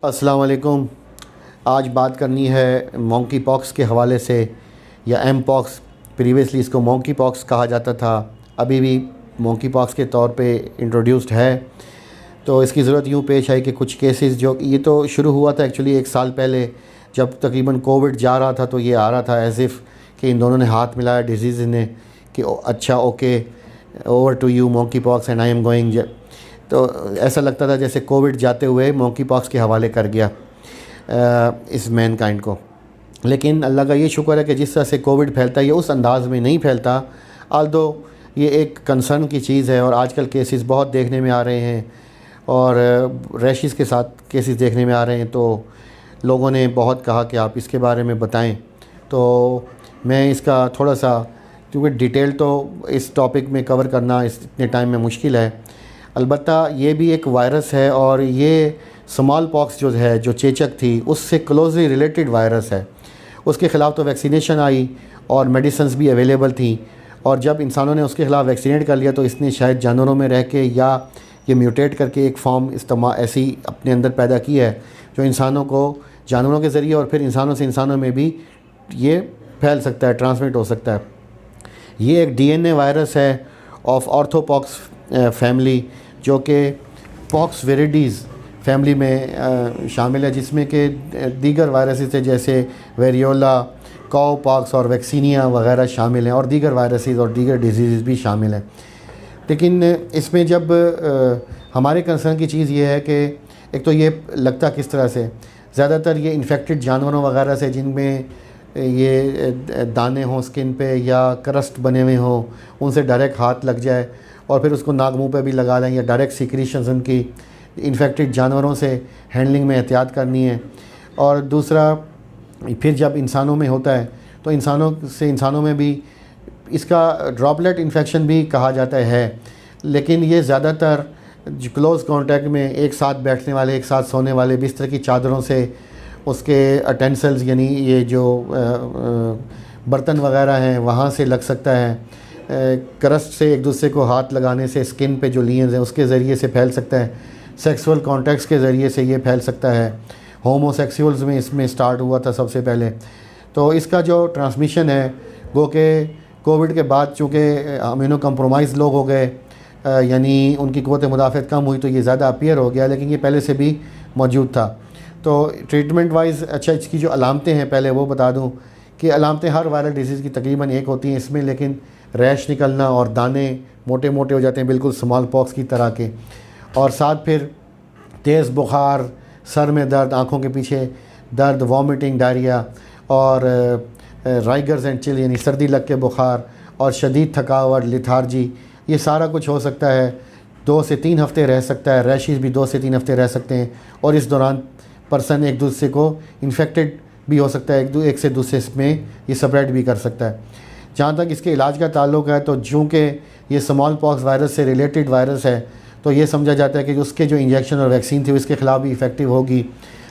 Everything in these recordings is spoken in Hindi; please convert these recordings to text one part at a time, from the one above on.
अस्सलाम वालेकुम। आज बात करनी है मंकी पॉक्स के हवाले से, या एम पॉक्स। प्रीवियसली इसको मंकी पॉक्स कहा जाता था, अभी भी मंकी पॉक्स के तौर पे इंट्रोड्यूस्ड है। तो इसकी ज़रूरत यूँ पेश आई कि कुछ केसेस जो ये तो शुरू हुआ था एक्चुअली 1 साल पहले, जब तकरीबन कोविड जा रहा था तो ये आ रहा था एज़ इफ़ कि इन दोनों ने हाथ मिलाया डिजीज़ ने कि अच्छा okay over to you monkeypox and I am going. तो ऐसा लगता था जैसे कोविड जाते हुए मंकी पॉक्स के हवाले कर गया इस मैन काइंड को। लेकिन अल्लाह का ये शुक्र है कि जिस तरह से कोविड फैलता है ये उस अंदाज़ में नहीं फैलता, आल्दो ये एक कंसर्न की चीज़ है। और आजकल केसेस बहुत देखने में आ रहे हैं और रैशेस के साथ केसेस देखने में आ रहे हैं। तो लोगों ने बहुत कहा कि आप इसके बारे में बताएं, तो मैं इसका थोड़ा सा, क्योंकि डिटेल तो इस टॉपिक में कवर करना इतने टाइम में मुश्किल है। अलबत्ता ये भी एक वायरस है और ये स्मॉल पॉक्स जो है, जो चेचक थी, उससे क्लोजली रिलेटेड वायरस है। उसके ख़िलाफ़ तो वैक्सीनेशन आई और मेडिसिन्स भी अवेलेबल थी, और जब इंसानों ने उसके ख़िलाफ़ वैक्सीनेट कर लिया तो इसने शायद जानवरों में रह के या ये म्यूटेट करके एक फॉर्म ऐसी अपने अंदर पैदा की है जो इंसानों को जानवरों के ज़रिए और फिर इंसानों से इंसानों में भी ये फैल सकता है, ट्रांसमिट हो सकता है। ये एक DNA वायरस है ऑफ ऑर्थोपॉक्स फैमिली, जो कि पॉक्स वेरिडीज़ फैमिली में शामिल है, जिसमें कि दीगर वायरसेस है जैसे वेरियोला, काउ पॉक्स और वैक्सीनिया वगैरह शामिल हैं, और दीगर वायरसेस और दीगर डिजीज़ भी शामिल हैं। लेकिन इसमें जब हमारे कंसर्न की चीज़ ये है कि एक तो ये लगता किस तरह से, ज़्यादातर ये इन्फेक्टेड जानवरों वगैरह से जिनमें ये दाने हों स्किन पे या क्रस्ट बने हुए हों, उनसे डायरेक्ट हाथ लग जाए और फिर उसको नाक मुंह पे भी लगा लें, या डायरेक्ट सिक्रीशंस उनकी इन्फेक्टेड जानवरों से हैंडलिंग में एहतियात करनी है। और दूसरा, फिर जब इंसानों में होता है तो इंसानों से इंसानों में भी इसका ड्रॉपलेट इन्फेक्शन भी कहा जाता है। लेकिन ये ज़्यादातर क्लोज़ कॉन्टैक्ट में एक साथ बैठने वाले, एक साथ सोने वाले, बिस्तर की चादरों से, उसके अटेंसिल्स यानी ये जो बर्तन वगैरह हैं वहाँ से लग सकता है, क्रस्ट से एक दूसरे को हाथ लगाने से, स्किन पे जो लीन्स हैं उसके ज़रिए से फैल सकता है, सेक्सुअल कॉन्टैक्ट्स के ज़रिए से ये फैल सकता है। होमोसेक्सुअल्स में इसमें स्टार्ट हुआ था सबसे पहले। तो इसका जो ट्रांसमिशन है वो कि कोविड के बाद चूँकि इम्यूनो कंप्रोमाइज़ लोग हो गए, यानी उनकी क़ुव्वत मुदाफ़अत कम हुई, तो ये ज़्यादा अपीयर हो गया, लेकिन ये पहले से भी मौजूद था। तो ट्रीटमेंट वाइज अच्छा, इसकी जो अलामतें हैं पहले वो बता दूं कि अलामतें हर वायरल डिजीज़ की तकरीबन एक होती हैं इसमें, लेकिन रैश निकलना और दाने मोटे मोटे हो जाते हैं बिल्कुल स्मॉल पॉक्स की तरह के, और साथ फिर तेज़ बुखार, सर में दर्द, आँखों के पीछे दर्द, वॉमिटिंग, डायरिया, और राइगर्स एंड चिल यानी सर्दी लग के बुखार, और शदीद थकावट, लिथार्जी, ये सारा कुछ हो सकता है। 2 से 3 हफ़्ते रह सकता है, रैशेज़ भी 2 से 3 हफ़्ते रह सकते हैं, और इस दौरान पर्सन एक दूसरे को इन्फेक्टेड भी हो सकता है, एक से दूसरे में ये स्प्रेड भी कर सकता है। जहाँ तक इसके इलाज का ताल्लुक है, तो चूँकि ये स्मॉल पॉक्स वायरस से रिलेटेड वायरस है, तो ये समझा जाता है कि उसके जो इंजेक्शन और वैक्सीन थी उसके ख़िलाफ़ भी इफ़ेक्टिव होगी।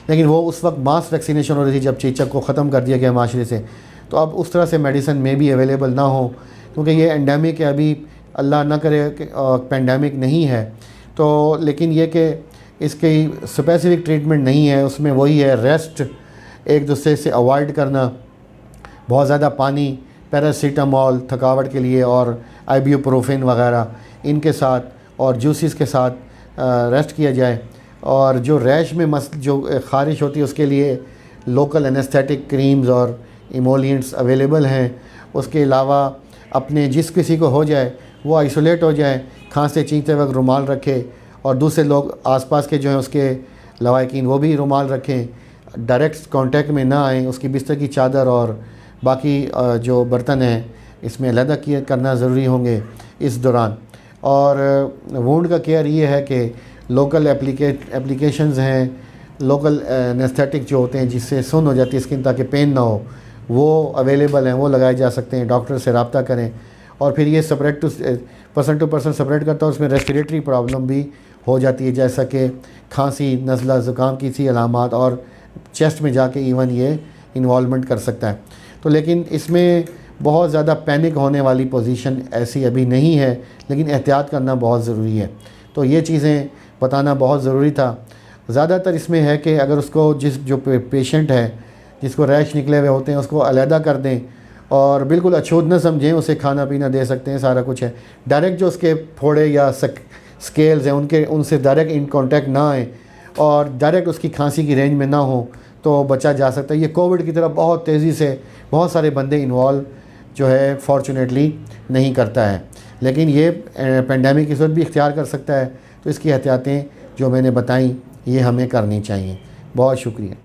लेकिन वो उस वक्त मास वैक्सीनेशन हो रही थी जब चेचक को ख़त्म कर दिया गया माशरे से, तो अब उस तरह से मेडिसिन में भी अवेलेबल ना हो, क्योंकि ये एंडेमिक है, अभी अल्लाह ना करे पेंडेमिक नहीं है। तो लेकिन ये कि इसकी स्पेसिफिक ट्रीटमेंट नहीं है, उसमें वही है रेस्ट, एक दूसरे से अवॉइड करना, बहुत ज़्यादा पानी, पैरासीटामॉल थकावट के लिए, और आइब्यूप्रोफेन वगैरह इनके साथ, और जूसेस के साथ रेस्ट किया जाए। और जो रैश में जो ख़ारिश होती है उसके लिए लोकल एनेस्थेटिक क्रीम्स और इमोलिएंट्स अवेलेबल हैं। उसके अलावा अपने जिस किसी को हो जाए वो आइसोलेट हो जाए, खांसते छींकते वक्त रुमाल रखे, और दूसरे लोग आसपास के जो हैं उसके लवाकिन वो भी रुमाल रखें, डायरेक्ट कांटेक्ट में ना आएँ। उसकी बिस्तर की चादर और बाकी जो बर्तन हैं इसमें अलग करना ज़रूरी होंगे इस दौरान। और वुंड का केयर ये है कि लोकल एप्लीकेशंस हैं, लोकल एनेस्थेटिक जो होते हैं जिससे सुन्न हो जाती है स्किन ताकि पेन ना हो, वो अवेलेबल हैं, वो लगाए जा सकते हैं। डॉक्टर से रब्ता करें। और फिर ये स्प्रेड टू पर्सन स्प्रेड करता है, उसमें रेस्पिरेटरी प्रॉब्लम भी हो जाती है, जैसा कि खांसी, नज़ला, ज़ुकाम की सी अलामात, और चेस्ट में जाके इवन ये इन्वॉल्वमेंट कर सकता है। तो लेकिन इसमें बहुत ज़्यादा पैनिक होने वाली पोजीशन ऐसी अभी नहीं है, लेकिन एहतियात करना बहुत ज़रूरी है। तो ये चीज़ें बताना बहुत ज़रूरी था। ज़्यादातर इसमें है कि अगर उसको जो पेशेंट है जिसको रैश निकले हुए होते हैं उसको अलहदा कर दें और बिल्कुल अछूत न समझें, उसे खाना पीना दे सकते हैं, सारा कुछ है। डायरेक्ट जो उसके फोड़े या स्केल्स हैं उनसे डायरेक्ट इन कांटेक्ट ना आए और डायरेक्ट उसकी खांसी की रेंज में ना हो तो बचा जा सकता है। ये कोविड की तरफ बहुत तेज़ी से बहुत सारे बंदे इन्वॉल्व जो है फॉर्चुनेटली नहीं करता है, लेकिन ये पेंडेमिक इस वक्त भी इख्तियार कर सकता है। तो इसकी एहतियातें जो मैंने बताई ये हमें करनी चाहिए। बहुत शुक्रिया।